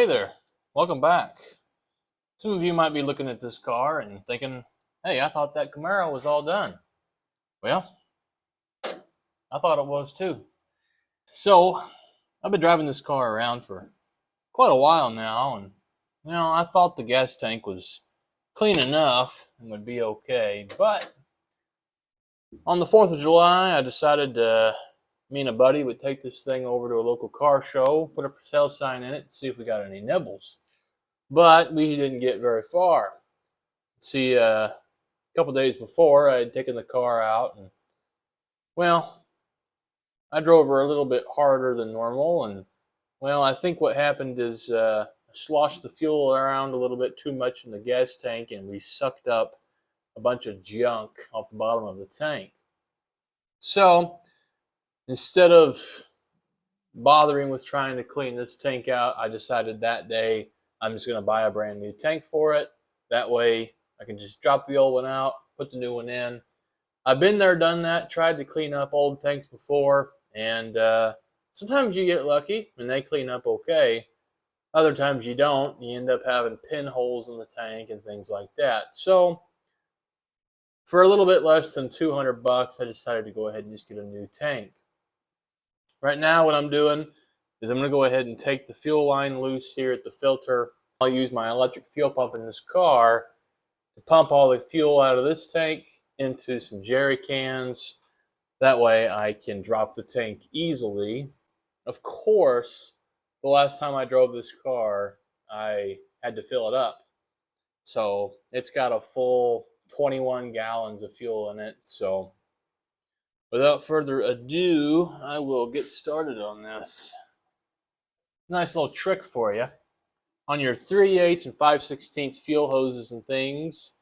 Hey there, welcome back. Some of you might be looking at this car and thinking, hey, I thought that Camaro was all done. Well, I thought it was too. So, I've been driving this car around for quite a while now, and I thought the gas tank was clean enough and would be okay. But on the 4th of July, I decided me and a buddy would take this thing over to a local car show, put a for sale sign in it, and see if we got any nibbles. But we didn't get very far. See, a couple days before, I had taken the car out, and well, I drove her a little bit harder than normal, and well, I think what happened is I sloshed the fuel around a little bit too much in the gas tank, and we sucked up a bunch of junk off the bottom of the tank. So instead of bothering with trying to clean this tank out, I decided that day I'm just going to buy a brand new tank for it. That way I can just drop the old one out, put the new one in. I've been there, done that, tried to clean up old tanks before, and sometimes you get lucky and they clean up okay. Other times you don't. You end up having pinholes in the tank and things like that. So for a little bit less than $200, I decided to go ahead and just get a new tank. Right now what I'm doing is I'm going to go ahead and take the fuel line loose here at the filter. I'll use my electric fuel pump in this car to pump all the fuel out of this tank into some jerry cans. That way I can drop the tank easily. Of course, the last time I drove this car, I had to fill it up. So it's got a full 21 gallons of fuel in it. So without further ado, I will get started on this. Nice little trick for you. On your 3/8 and 5/16 fuel hoses and things,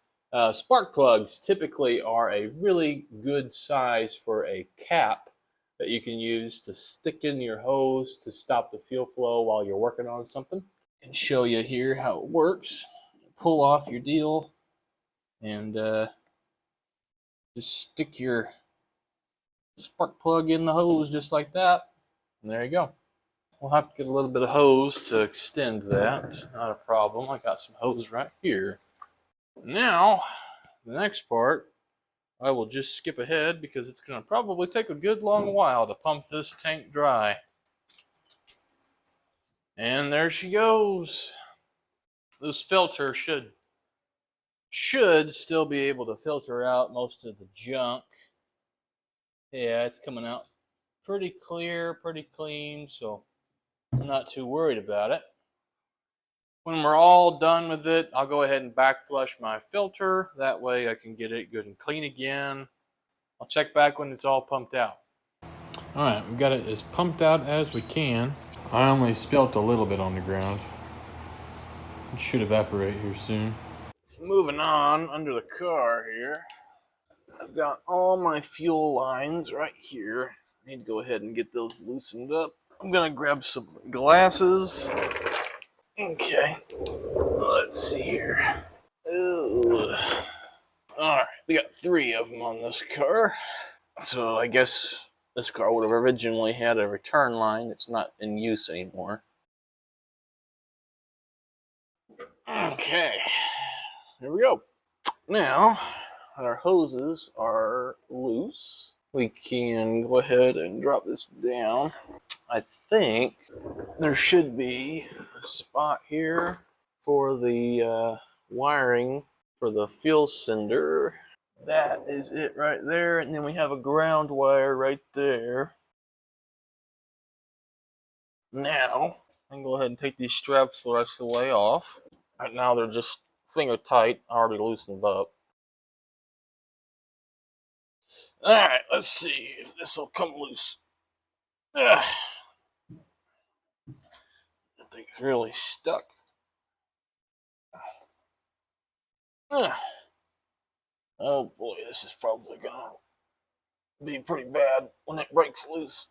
spark plugs typically are a really good size for a cap that you can use to stick in your hose to stop the fuel flow while you're working on something. I can show you here how it works. Pull off your deal and just stick your spark plug in the hose just like that, and there you go. We'll have to get a little bit of hose to extend that. Not a problem. I got some hose right here. Now, the next part, I will just skip ahead because it's going to probably take a good long while to pump this tank dry. And there she goes. This filter should still be able to filter out most of the junk. Yeah, it's coming out pretty clear, pretty clean, so I'm not too worried about it. When we're all done with it, I'll go ahead and back flush my filter. That way I can get it good and clean again. I'll check back when it's all pumped out. All right, we've got it as pumped out as we can. I only spilt a little bit on the ground. It should evaporate here soon. Moving on under the car here. I've got all my fuel lines right here. I need to go ahead and get those loosened up. I'm gonna grab some glasses. Okay, let's see here. Ooh. All right, we got 3 of them on this car. So I guess this car would have originally had a return line. It's not in use anymore. Okay, here we go. Now, our hoses are loose. We can go ahead and drop this down. I think there should be a spot here for the wiring for the fuel sender. That is it right there, and then we have a ground wire right there. Now, I can go ahead and take these straps the rest of the way off. Right now they're just finger tight. I already loosened them up. Alright, let's see if this will come loose. That thing's really stuck. Oh boy, this is probably gonna be pretty bad when it breaks loose.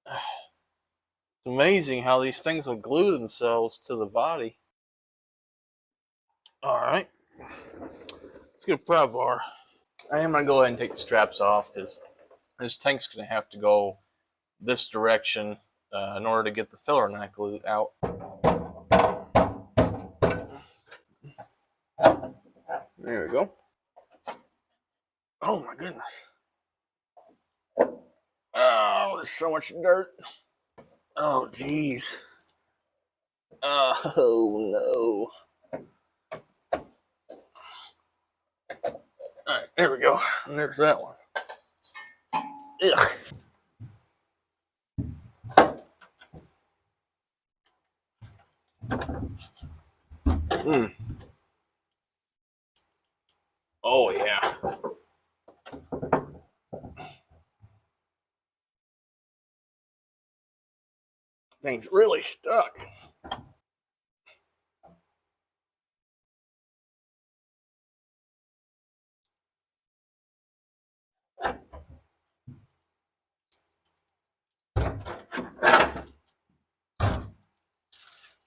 It's amazing how these things will glue themselves to the body. Alright, let's get a pry bar. I am going to go ahead and take the straps off because this tank's going to have to go this direction in order to get the filler neck out. There we go. Oh my goodness. Oh, there's so much dirt. Oh, geez. Oh, no. All right, there we go. And there's that one. Ugh. Mm. Oh, yeah. Thing's really stuck.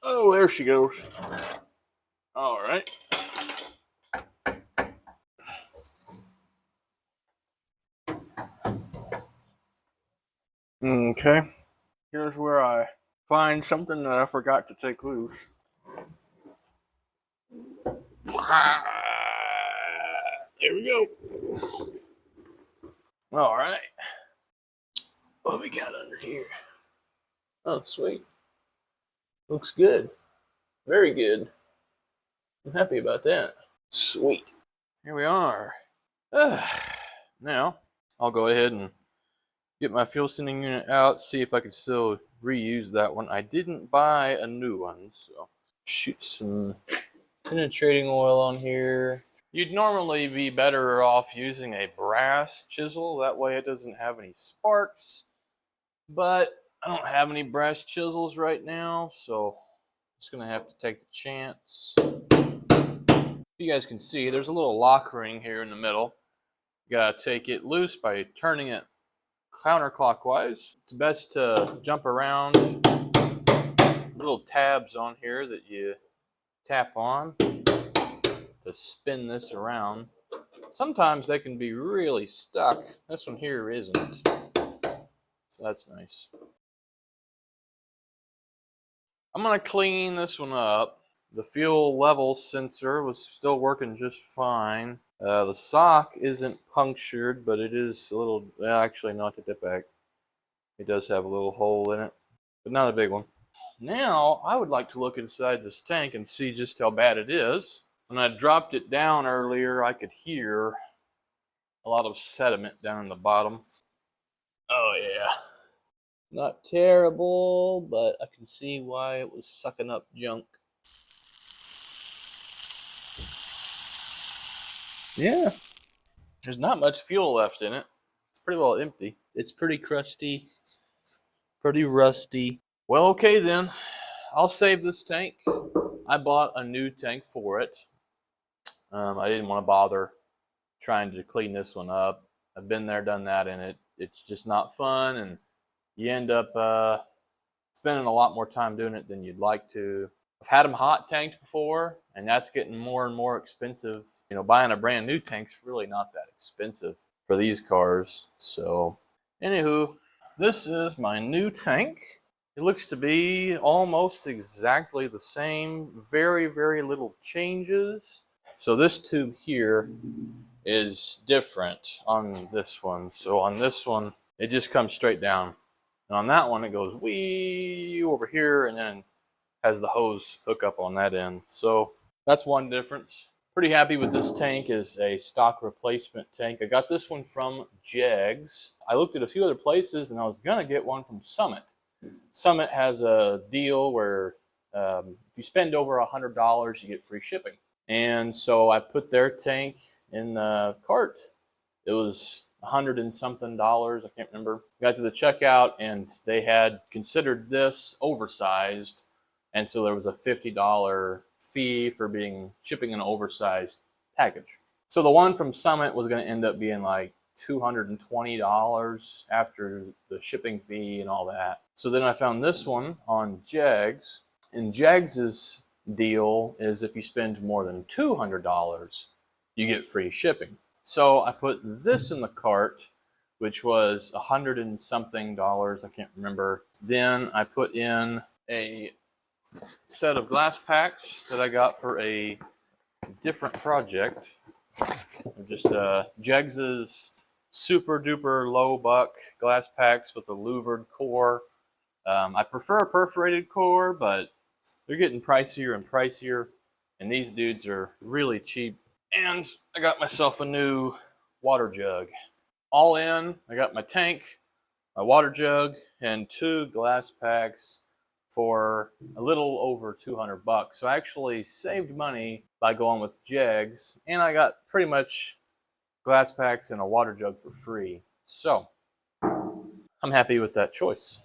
Oh, there she goes. All right. Okay. Here's where I find something that I forgot to take loose. There we go. All right. What we got under here? Oh, sweet. Looks good. Very good. I'm happy about that. Sweet. Here we are. Now, I'll go ahead and get my fuel sending unit out, see if I can still reuse that one. I didn't buy a new one, so shoot some penetrating oil on here. You'd normally be better off using a brass chisel, that way it doesn't have any sparks, but I don't have any brass chisels right now, so I'm just gonna have to take the chance. You guys can see there's a little lock ring here in the middle. You gotta take it loose by turning it counterclockwise. It's best to jump around. Little tabs on here that you tap on to spin this around. Sometimes they can be really stuck. This one here isn't, so that's nice. I'm gonna clean this one up. The fuel level sensor was still working just fine. The sock isn't punctured, but it is a little, well, actually, no, I take that back. It does have a little hole in it, but not a big one. Now, I would like to look inside this tank and see just how bad it is. When I dropped it down earlier, I could hear a lot of sediment down in the bottom. Oh, yeah. Not terrible, but I can see why it was sucking up junk. Yeah. There's not much fuel left in it. It's pretty well empty. It's pretty crusty, pretty rusty. Well, okay then. I'll save this tank. I bought a new tank for it. I didn't want to bother trying to clean this one up. I've been there, done that, and it's just not fun, and you end up spending a lot more time doing it than you'd like to. I've had them hot tanked before, and that's getting more and more expensive. You know, buying a brand new tank's really not that expensive for these cars. So, anywho, this is my new tank. It looks to be almost exactly the same. Very, very little changes. So this tube here is different on this one. So on this one, it just comes straight down. And on that one, it goes way over here and then has the hose hook up on that end. So that's one difference. Pretty happy with this tank as a stock replacement tank. I got this one from Jegs. I looked at a few other places and I was gonna get one from Summit. Summit has a deal where if you spend over $100, you get free shipping. And so I put their tank in the cart. It was $100 and something, I can't remember. Got to the checkout and they had considered this oversized. And so there was a $50 fee for shipping an oversized package. So the one from Summit was going to end up being like $220 after the shipping fee and all that. So then I found this one on Jegs, and Jegs's deal is if you spend more than $200, you get free shipping. So I put this in the cart, which was $100 and something, I can't remember. Then I put in a set of glass packs that I got for a different project. Just Jegs's super duper low buck glass packs with a louvered core. I prefer a perforated core, but they're getting pricier and pricier, and these dudes are really cheap. And I got myself a new water jug. All in, I got my tank, my water jug, and 2 glass packs for a little over $200. So I actually saved money by going with Jegs, and I got pretty much glass packs and a water jug for free. So I'm happy with that choice.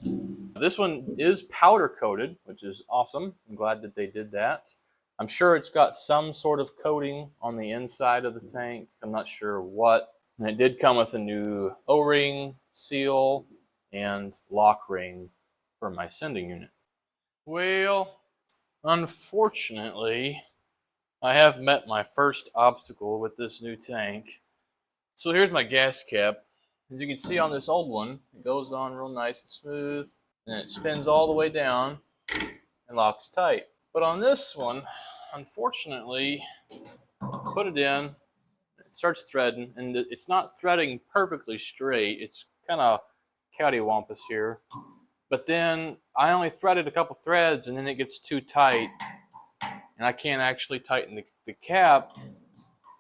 This one is powder coated, which is awesome. I'm glad that they did that. I'm sure it's got some sort of coating on the inside of the tank. I'm not sure what. And it did come with a new O-ring seal and lock ring for my sending unit. Well, unfortunately, I have met my first obstacle with this new tank. So here's my gas cap. As you can see on this old one, it goes on real nice and smooth, and it spins all the way down and locks tight. But on this one, unfortunately, put it in, it starts threading, and it's not threading perfectly straight. It's kind of cattywampus here. But then I only threaded a couple threads, and then it gets too tight, and I can't actually tighten the cap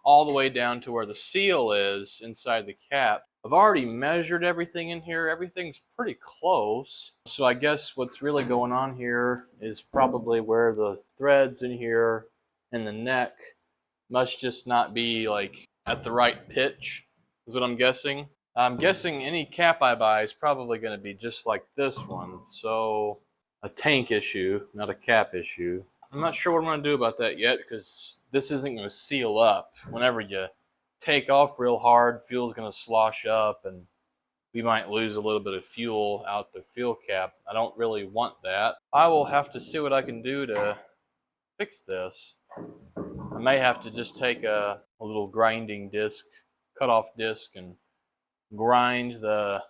all the way down to where the seal is inside the cap. I've already measured everything in here. Everything's pretty close. So I guess what's really going on here is probably where the threads in here and the neck must just not be like at the right pitch, is what I'm guessing. I'm guessing any cap I buy is probably going to be just like this one. So a tank issue, not a cap issue. I'm not sure what I'm going to do about that yet, because this isn't going to seal up. Whenever you take off real hard, fuel's going to slosh up, and we might lose a little bit of fuel out the fuel cap. I don't really want that. I will have to see what I can do to fix this. I may have to just take a little grinding disc, cut-off disc, and grind the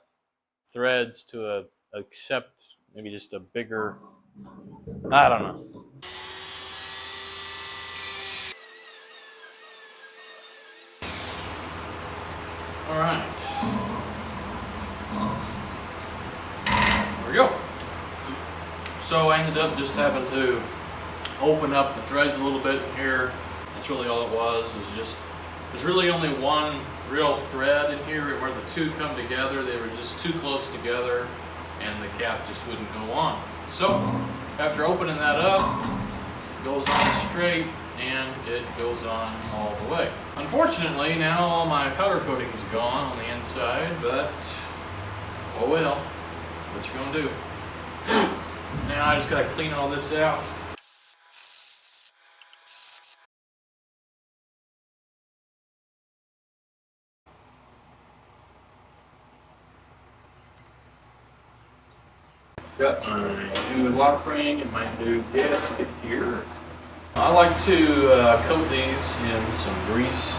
threads to accept maybe just a bigger, I don't know. All right, there we go. So I ended up just having to open up the threads a little bit here. That's really all it was. There's really only one real thread in here where the two come together. They were just too close together, and the cap just wouldn't go on. So after opening that up, it goes on straight, and it goes on all the way. Unfortunately, now all my powder coating is gone on the inside, but oh well, what you gonna do? Now I just gotta clean all this out. Got my new lock ring and my new gasket here. I like to coat these in some grease.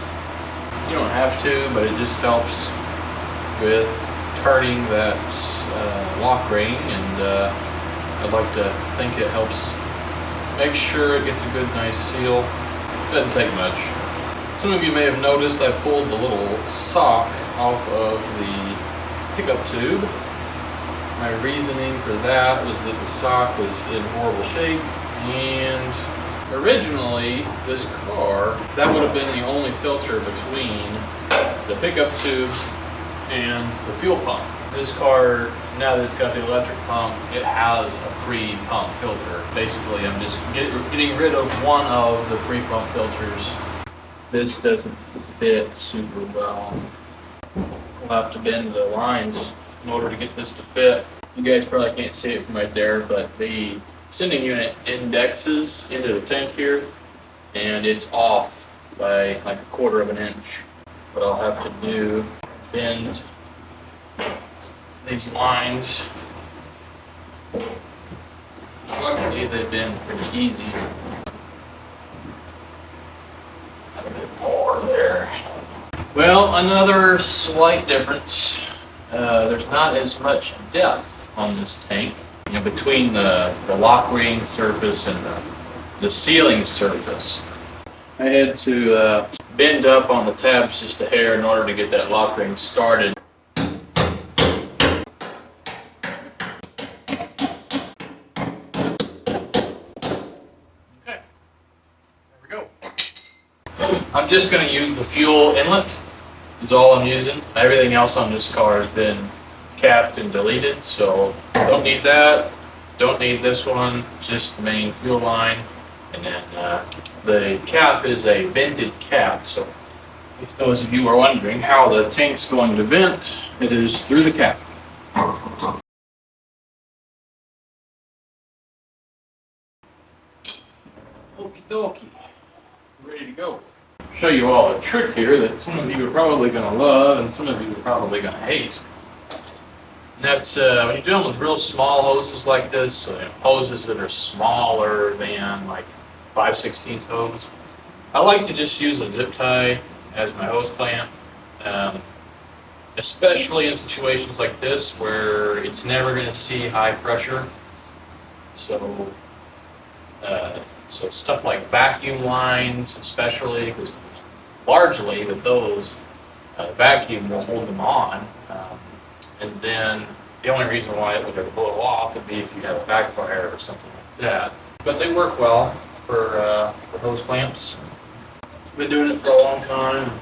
You don't have to, but it just helps with turning that lock ring, and I'd like to think it helps make sure it gets a good nice seal. Doesn't take much. Some of you may have noticed I pulled the little sock off of the pickup tube. My reasoning for that was that the sock was in horrible shape, and originally this car, that would have been the only filter between the pickup tube and the fuel pump. This car, now that it's got the electric pump, it has a pre-pump filter. Basically, I'm just getting rid of one of the pre-pump filters. This doesn't fit super well. We'll have to bend the lines in order to get this to fit. You guys probably can't see it from right there, but the sending unit indexes into the tank here, and it's off by like 1/4 of an inch. What I'll have to do, bend these lines. Luckily they bend pretty easy. A bit more there. Well, another slight difference. There's not as much depth on this tank, you know, between the lock ring surface and the sealing surface. I had to bend up on the tabs just a hair in order to get that lock ring started. Okay, there we go. I'm just going to use the fuel inlet, is all I'm using. Everything else on this car has been capped and deleted, so don't need that. Don't need this one, just the main fuel line. And then the cap is a vented cap, so if those of you are wondering how the tank's going to vent, it is through the cap. Okie dokie, ready to go. Show you all a trick here that some of you are probably going to love and some of you are probably going to hate. And that's when you're dealing with real small hoses like this, hoses that are smaller than like 5/16 hose. I like to just use a zip tie as my hose clamp, especially in situations like this where it's never going to see high pressure. So stuff like vacuum lines, especially, because largely with those, vacuum will hold them on. And then the only reason why it would ever blow off would be if you have a backfire or something like that. But they work well for hose clamps. Been doing it for a long time.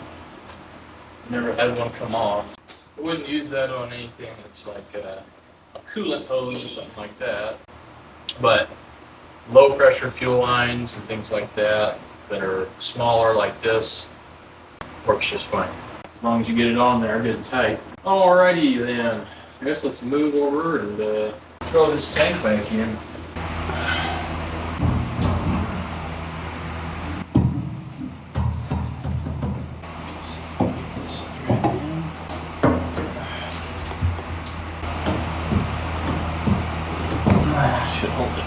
Never had one come off. I wouldn't use that on anything that's like a coolant hose or something like that. But low pressure fuel lines and things like that are smaller like this works just fine. As long as you get it on there good and tight. Alrighty then, I guess let's move over and throw this tank back in. Let's see if we can get this thread in. Should hold it.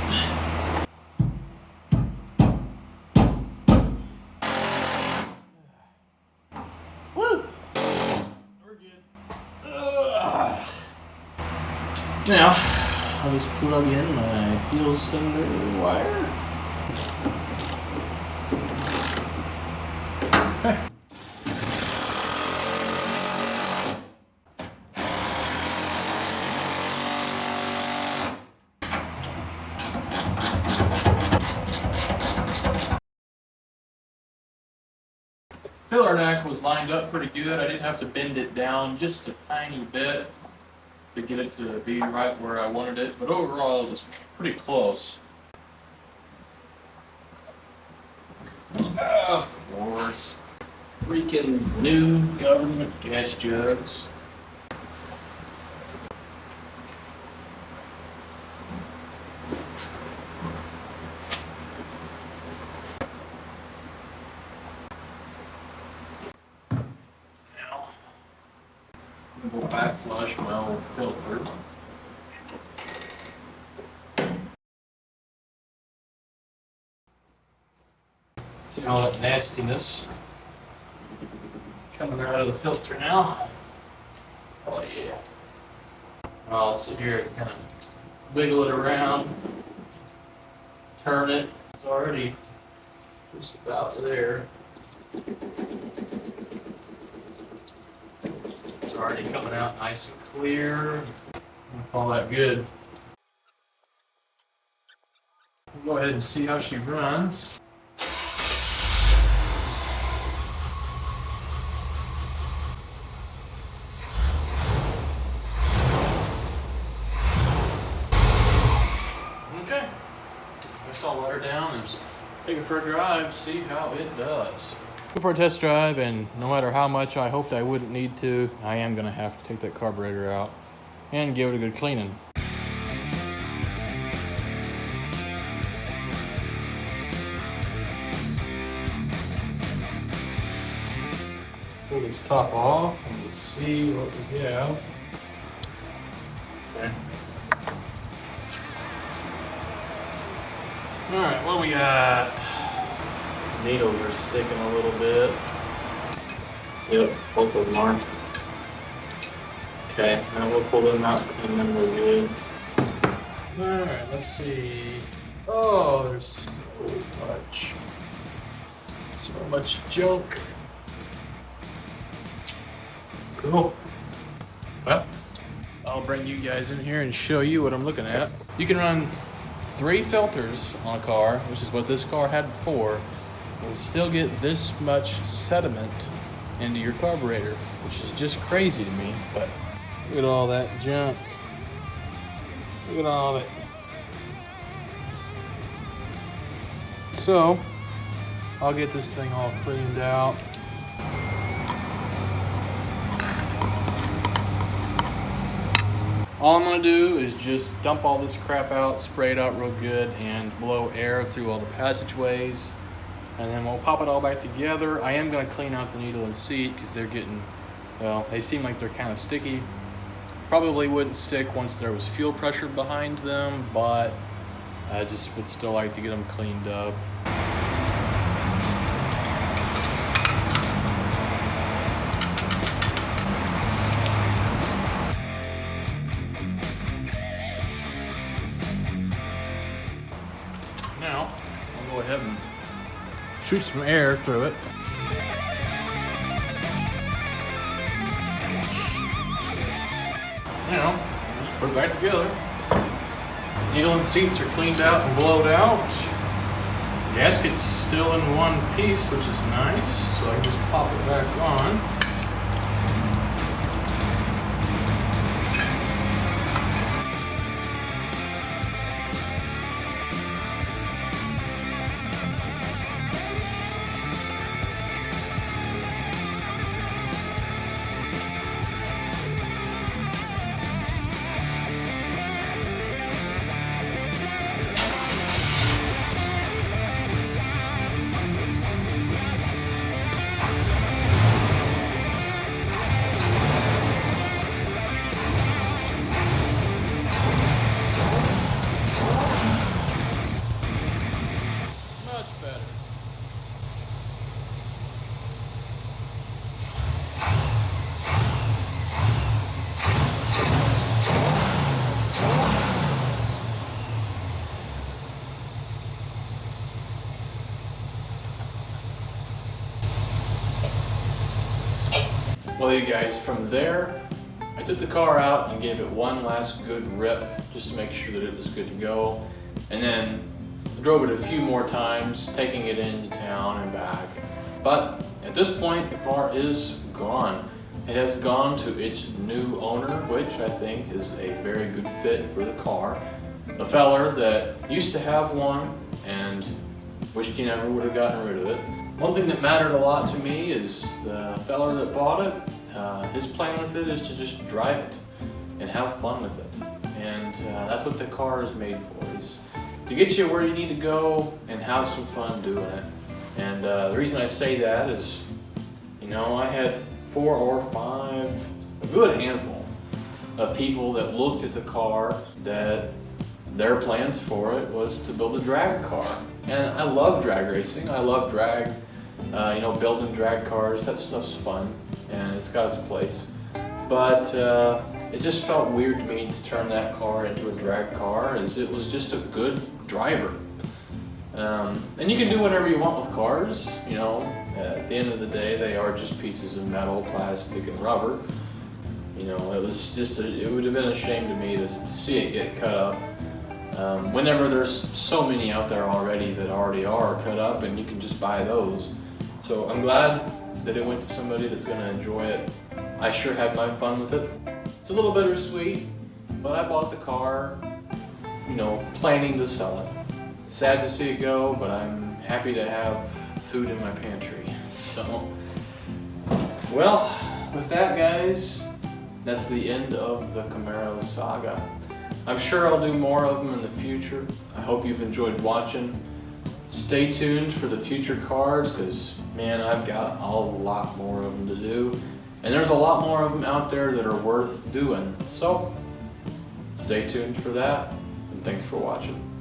Now, I'll just plug in my fuel cylinder wire. Okay. Filler neck was lined up pretty good. I didn't have to bend it down just a tiny bit to get it to be right where I wanted it, but overall it was pretty close. Of course, freaking new government gas jugs. Go back flush my old filter. See all that nastiness coming out of the filter now. Oh yeah. I'll sit here and kind of wiggle it around, turn it. It's already just about there. It's already coming out nice and clear. I call that good. We'll go ahead and see how she runs. Okay. Guess I'll let her down and take it for a drive, see how it does. Go for a test drive, and no matter how much I hoped I wouldn't need to, I am going to have to take that carburetor out and give it a good cleaning. Let's pull this top off and let's see what we have. Okay. Alright, what we got? Needles are sticking a little bit. Yep, both of them are. Okay, now we'll pull them out and then we're good. Alright, let's see. Oh, there's so much junk Cool. Well, I'll bring you guys in here and show you what I'm looking at. You can run 3 filters on a car, which is what this car had before, and still get this much sediment into your carburetor, which is just crazy to me. But look at all that junk. Look at all of it. So I'll get this thing all cleaned out. All I'm gonna do is just dump all this crap out, spray it out real good, and blow air through all the passageways. And then we'll pop it all back together. I am gonna clean out the needle and seat because they're getting, well, they seem like they're kind of sticky. Probably wouldn't stick once there was fuel pressure behind them, but I just would still like to get them cleaned up. Now, I'll go ahead and shoot some air through it. Now, just put it back together. Needle and seats are cleaned out and blowed out. Gasket's still in one piece, which is nice, so I can just pop it back on. Well, you guys, from there, I took the car out and gave it one last good rip just to make sure that it was good to go. And then I drove it a few more times, taking it into town and back. But at this point, the car is gone. It has gone to its new owner, which I think is a very good fit for the car. A feller that used to have one and wished he never would have gotten rid of it. One thing that mattered a lot to me is the fella that bought it, his plan with it is to just drive it and have fun with it. And that's what the car is made for, is to get you where you need to go and have some fun doing it. And the reason I say that is, you know, I had 4 or 5, a good handful of people that looked at the car that their plans for it was to build a drag car. And I love drag racing, I love drag, you know, building drag cars, that stuff's fun, and it's got its place. But it just felt weird to me to turn that car into a drag car, as it was just a good driver. And you can do whatever you want with cars, you know, at the end of the day they are just pieces of metal, plastic, and rubber. You know, it was just, it would have been a shame to me to see it get cut up. Whenever there's so many out there already that already are cut up and you can just buy those. So I'm glad that it went to somebody that's going to enjoy it. I sure had my fun with it. It's a little bittersweet, but I bought the car, you know, planning to sell it. Sad to see it go, but I'm happy to have food in my pantry. So, well, with that, guys, that's the end of the Camaro saga. I'm sure I'll do more of them in the future. I hope you've enjoyed watching. Stay tuned for the future cars, because, man, I've got a lot more of them to do. And there's a lot more of them out there that are worth doing. So, stay tuned for that, and thanks for watching.